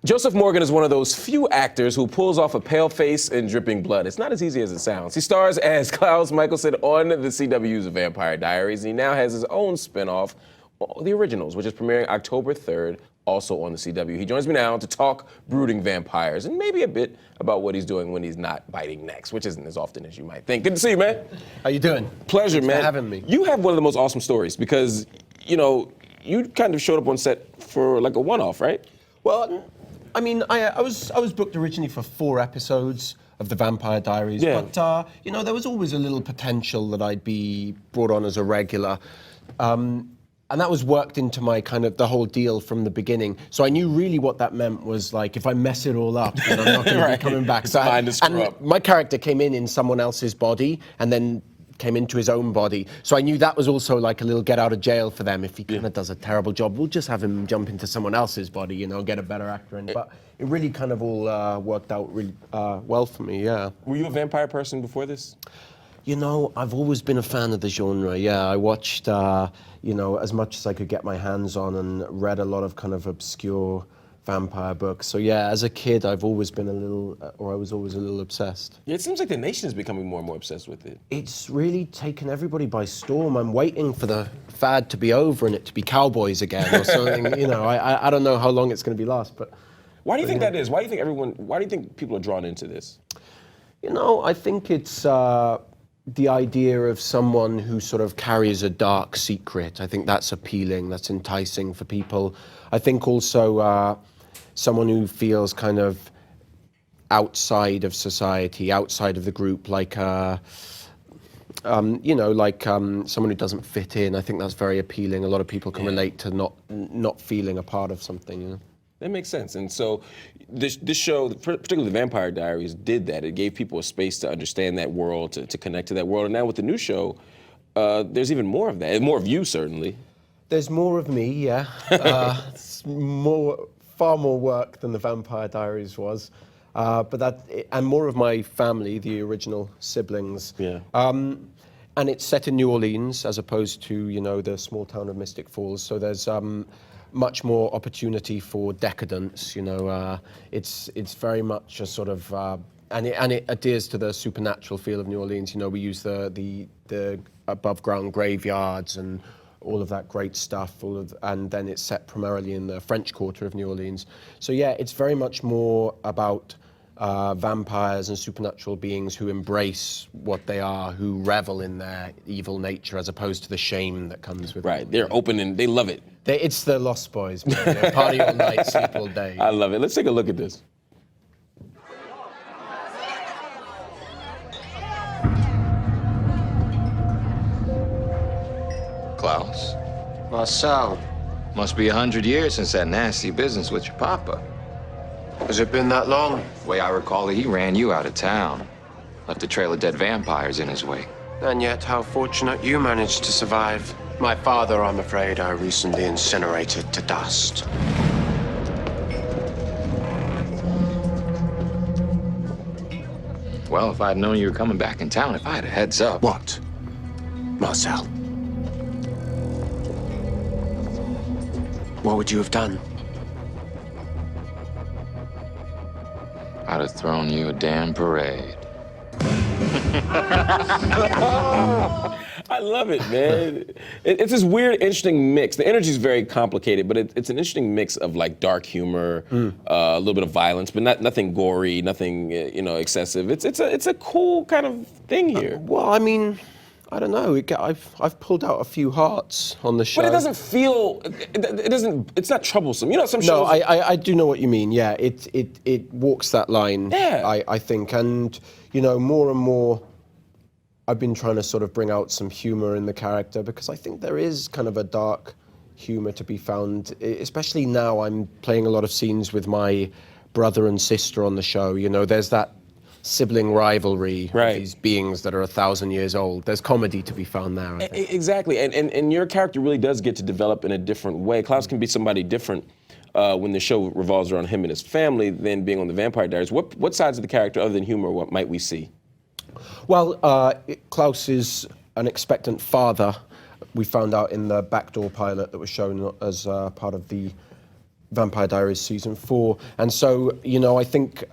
Joseph Morgan is one of those few actors who pulls off a pale face and dripping blood. It's not as easy as it sounds. He stars as Klaus Mikaelson on the CW's Vampire Diaries. He now has his own spinoff, The Originals, which is premiering October 3rd, also on the CW. He joins me now to talk brooding vampires and maybe a bit about what he's doing when he's not biting necks, which isn't as often as you might think. Good to see you, man. How you doing? Pleasure, Thanks man. for having me. You have one of the most awesome stories because, you know, you kind of showed up on set for like a one-off, right? Well, I mean, I was booked originally for 4 episodes of the Vampire Diaries, Yeah. but you know, there was always a little potential that I'd be brought on as a regular. And that was worked into my kind of the whole deal from the beginning. So I knew really what that meant was like, if I mess it all up, then I'm not going to be coming back. So Fine to screw up. my character came in someone else's body and then came into his own body. So I knew that was also like a little get out of jail for them. If he kind of does a terrible job, we'll just have him jump into someone else's body, you know, get a better actor in. But it really kind of all worked out really well for me, yeah. Were you a vampire person before this? You know, I've always been a fan of the genre, yeah. I watched, you know, as much as I could get my hands on and read a lot of kind of obscure vampire books. So yeah, as a kid, I've always been a little, or I was always a little obsessed. Yeah, it seems like the nation is becoming more and more obsessed with it. It's really taken everybody by storm. I'm waiting for the fad to be over and it to be cowboys again or something. You know, I don't know how long it's going to be last, but... Why do you think that is? Why do you think people are drawn into this? You know, I think it's the idea of someone who sort of carries a dark secret. I think that's appealing, that's enticing for people. I think also someone who feels kind of outside of society, outside of the group, like, you know, like someone who doesn't fit in. I think that's very appealing. A lot of people can relate to not feeling a part of something, you know. That makes sense. And so this show, particularly the Vampire Diaries, did that. It gave people a space to understand that world, to connect to that world. And now with the new show, there's even more of that, and more of you, certainly. There's more of me, yeah. It's far more work than the Vampire Diaries was. And more of my family, the original siblings. Yeah. And it's set in New Orleans as opposed to, you know, the small town of Mystic Falls. So there's much more opportunity for decadence, you know. It's very much a sort of, and it adheres to the supernatural feel of New Orleans. You know, we use the above ground graveyards and all of that great stuff, and then it's set primarily in the French Quarter of New Orleans. So yeah, it's very much more about vampires and supernatural beings who embrace what they are, who revel in their evil nature, as opposed to the shame that comes with it. Right, they're open and they love it. It's the Lost Boys, man. They party all night, sleep all day. I love it. Let's take a look at this. Klaus, Marcel, must be 100 years since that nasty business with your papa. has it been that long? The way I recall it, he ran you out of town. Left a trail of dead vampires in his wake. And yet, how fortunate you managed to survive. My father, I'm afraid, I recently incinerated to dust. Well, if I'd known you were coming back in town, if I had a heads up. What, Marcel? What would you have done? I'd have thrown you a damn parade. I love it, man. It's this weird, interesting mix. The energy is very complicated, but it's an interesting mix of like dark humor, a little bit of violence, but nothing gory, nothing you know, excessive. It's a cool kind of thing here. Well, I mean, I don't know. I've pulled out a few hearts on the show. But it doesn't feel. It doesn't. It's not troublesome. You know, some shows. No, I do know what you mean. Yeah, it walks that line. Yeah. I think, and you know, more and more, I've been trying to sort of bring out some humor in the character because I think there is kind of a dark humor to be found. Especially now, I'm playing a lot of scenes with my brother and sister on the show. You know, there's that sibling rivalry right. of these beings that are 1,000 years old. There's comedy to be found there, I think. Exactly, and your character really does get to develop in a different way. Klaus can be somebody different when the show revolves around him and his family than being on the Vampire Diaries. What sides of the character, other than humor, what might we see? Well, Klaus is an expectant father. We found out in the backdoor pilot that was shown as part of the Vampire Diaries season 4, and so I think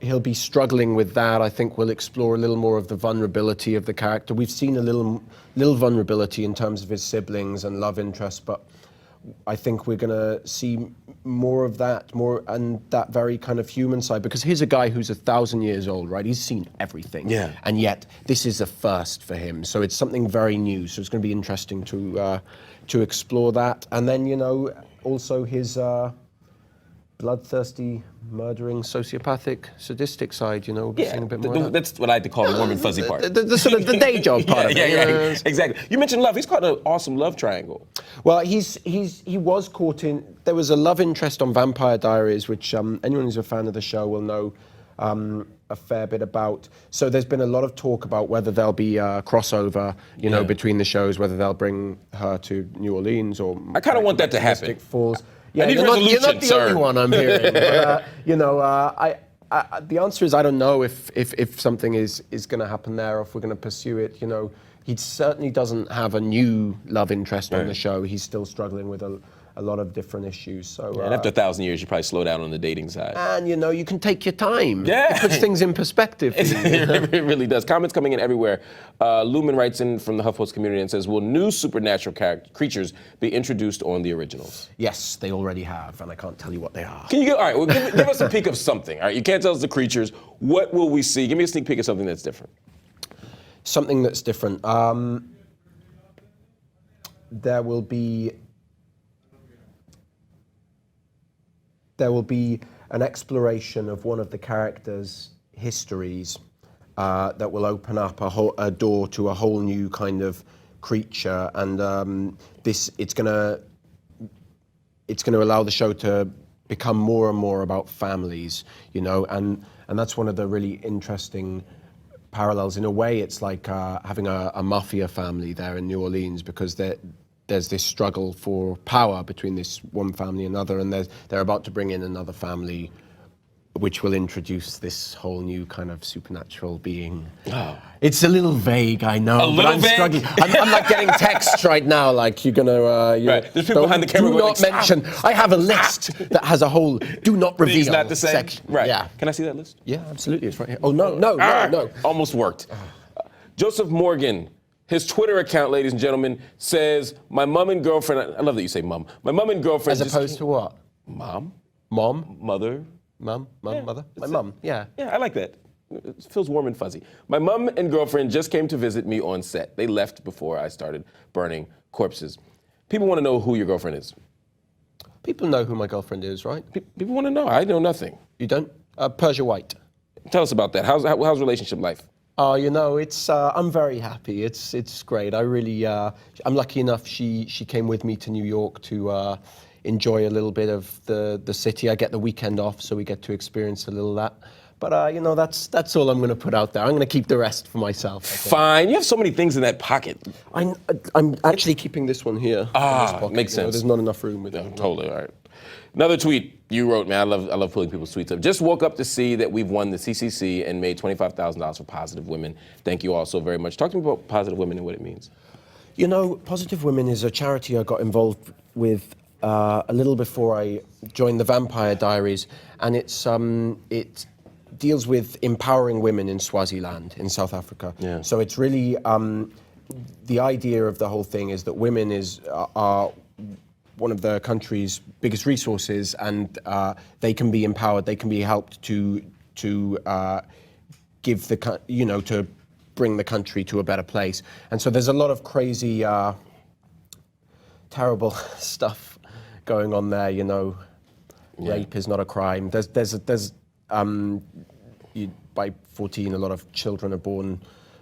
he'll be struggling with that. I think we'll explore a little more of the vulnerability of the character. We've seen a little vulnerability in terms of his siblings and love interest, but I think we're going to see more of that, and that very kind of human side, because here's a guy who's 1,000 years old, right? He's seen everything. Yeah. And yet this is a first for him. So it's something very new. So it's going to be interesting to explore that. And then, also his bloodthirsty, murdering, sociopathic, sadistic side, we'll be seeing a bit more of that. That's what I like to call the warm and fuzzy part. The sort of the day job part of it. Yeah, exactly. You mentioned love. He's caught an awesome love triangle. Well, he was caught in. There was a love interest on Vampire Diaries, which anyone who's a fan of the show will know a fair bit about. So there's been a lot of talk about whether there'll be a crossover, between the shows, whether they'll bring her to New Orleans or. I kind of want that to happen. Mystic Falls. Yeah, need you're not resolution, the sir. only one I'm hearing. But, the answer is I don't know if something is going to happen there, or if we're going to pursue it. He certainly doesn't have a new love interest on the show. He's still struggling with a lot of different issues. So And after 1,000 years, you probably slow down on the dating side. and you can take your time. Yeah. It puts things in perspective for you. It really does. Comments coming in everywhere. Lumen writes in from the HuffPost community and says, will new supernatural creatures be introduced on the originals? Yes, they already have, and I can't tell you what they are. Can you all right, well, give us a peek of something. All right, you can't tell us the creatures. What will we see? Give me a sneak peek of something that's different. Something that's different. There will be an exploration of one of the characters' histories that will open up a door to a whole new kind of creature, and it's going to allow the show to become more and more about families, and that's one of the really interesting parallels. In a way, it's like having a mafia family there in New Orleans, because there's this struggle for power between this one family and another, and they're about to bring in another family, which will introduce this whole new kind of supernatural being. Oh. It's a little vague, I know, but I'm struggling. I'm like getting texts right now, like you're gonna. Right. There's people behind the camera do going, not mention. I have a list that has a whole do not reveal Things not the same. section. Right. Yeah. Can I see that list? Yeah, absolutely. It's right here. Oh no. Almost worked. Joseph Morgan. His Twitter account, ladies and gentlemen, says, my mom and girlfriend, I love that you say mom. My mom and girlfriend As opposed to what? Mom? Mom? Mother? Mum? Yeah, Mother? My it's mum, yeah. Yeah, I like that. It feels warm and fuzzy. My mom and girlfriend just came to visit me on set. They left before I started burning corpses. People want to know who your girlfriend is. People know who my girlfriend is, right? People want to know. I know nothing. You don't? Persia White. Tell us about that. How's relationship life? Oh, it's. I'm very happy. It's great. I really. I'm lucky enough. She came with me to New York to enjoy a little bit of the city. I get the weekend off, so we get to experience a little of that. But that's all I'm going to put out there. I'm going to keep the rest for myself. Fine. You have so many things in that pocket. I'm actually keeping this one here. Ah, in this pocket, makes sense. There's not enough room with it. Totally. All right. Another tweet you wrote, man. I love pulling people's tweets up. Just woke up to see that we've won the CCC and made $25,000 for Positive Women. Thank you all so very much. Talk to me about Positive Women and what it means. Positive Women is a charity I got involved with a little before I joined the Vampire Diaries, and it deals with empowering women in Swaziland, in South Africa. Yeah. So it's really the idea of the whole thing is that women are one of the country's biggest resources, and they can be empowered. They can be helped to give to bring the country to a better place. And so there's a lot of crazy, terrible stuff going on there. Rape is not a crime. By 14, a lot of children are born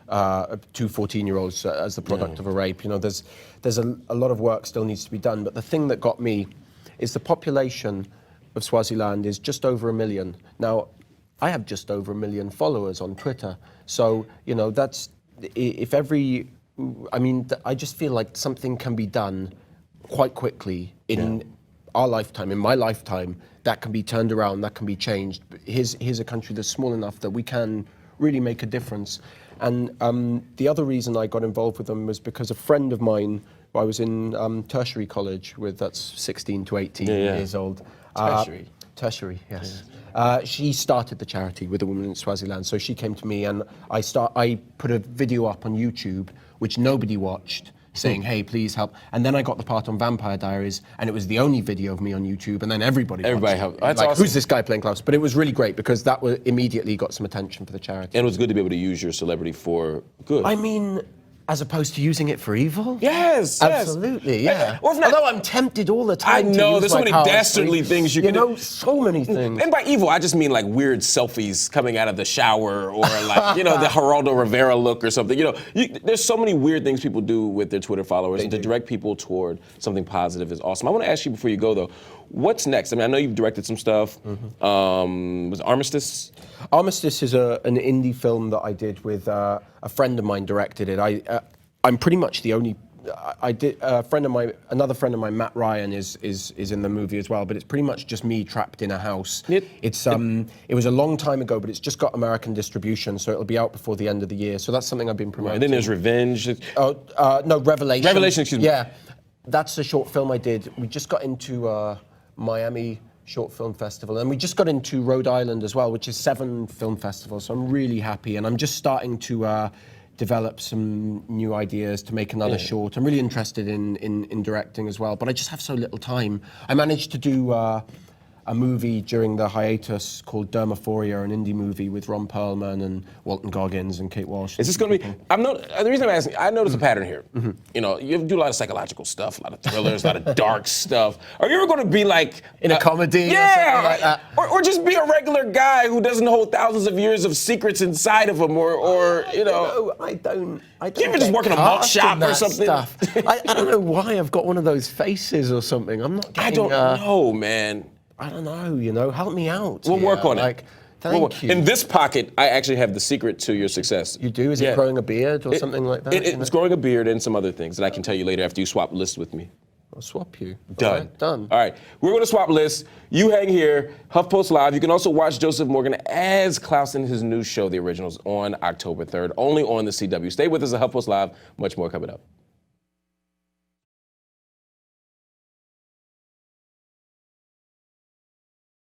to 14-year-olds as the product of a rape. There's a lot of work still needs to be done. But the thing that got me is the population of Swaziland is just over 1 million. Now, I have just over 1 million followers on Twitter. So, that's, I just feel like something can be done quite quickly in our lifetime, in my lifetime, that can be turned around, that can be changed. Here's a country that's small enough that we can really make a difference. And the other reason I got involved with them was because a friend of mine I was in tertiary college that's 16 to 18 yeah. years old. Tertiary? Tertiary, yes. She started the charity with a woman in Swaziland, so she came to me and I put a video up on YouTube, which nobody watched, saying, hey, please help. And then I got the part on Vampire Diaries, and it was the only video of me on YouTube, and then everybody watched it. helped. That's like, awesome. who's this guy playing Klaus? But it was really great because that immediately got some attention for the charity. And it was good to be able to use your celebrity for good. I mean, as opposed to using it for evil? Yes, yes. Absolutely, yeah. Or if not- Although I'm tempted all the I time to know, use there's so my many powers dastardly for- things you can do. so many things. And by evil, I just mean like weird selfies coming out of the shower or like, the Geraldo Rivera look or something. There's so many weird things people do with their Twitter followers, and to direct people toward something positive is awesome. I want to ask you before you go though, what's next? I mean, I know you've directed some stuff. Was it Armistice? Armistice is an indie film that I did with a friend of mine directed it. I'm pretty much the only. I did another friend of mine, Matt Ryan, is in the movie as well. But it's pretty much just me trapped in a house. It was a long time ago, but it's just got American distribution, so it'll be out before the end of the year. So that's something I've been promoting. And then there's Revenge. No, Revelation. Revelation, excuse me. Yeah, that's a short film I did. We just got into Miami Short Film Festival, and we just got into Rhode Island as well, which is 7 film festivals. So I'm really happy, and I'm just starting to develop some new ideas to make another short. I'm really interested in directing as well, but I just have so little time. I managed to do a movie during the hiatus called Dermaphoria, an indie movie with Ron Perlman and Walton Goggins and Kate Walsh. Is this going to be? The reason I'm asking, I noticed a pattern here. You do a lot of psychological stuff, a lot of thrillers, a lot of dark stuff. Are you ever going to be like in a comedy or yeah, something like that? Or just be a regular guy who doesn't hold thousands of years of secrets inside of him, or I don't. You ever just work in a malt shop or something? Stuff. I don't know why I've got one of those faces or something. I'm not getting, I don't know, man. I don't know, help me out. We'll work on it. Thank you. In this pocket, I actually have the secret to your success. You do? Is it growing a beard or something like that? It's growing a beard and some other things that I can tell you later after you swap lists with me. I'll swap you. Done. All right, done. All right, we're going to swap lists. You hang here, HuffPost Live. You can also watch Joseph Morgan as Klaus in his new show, The Originals, on October 3rd, only on the CW. Stay with us at HuffPost Live. Much more coming up.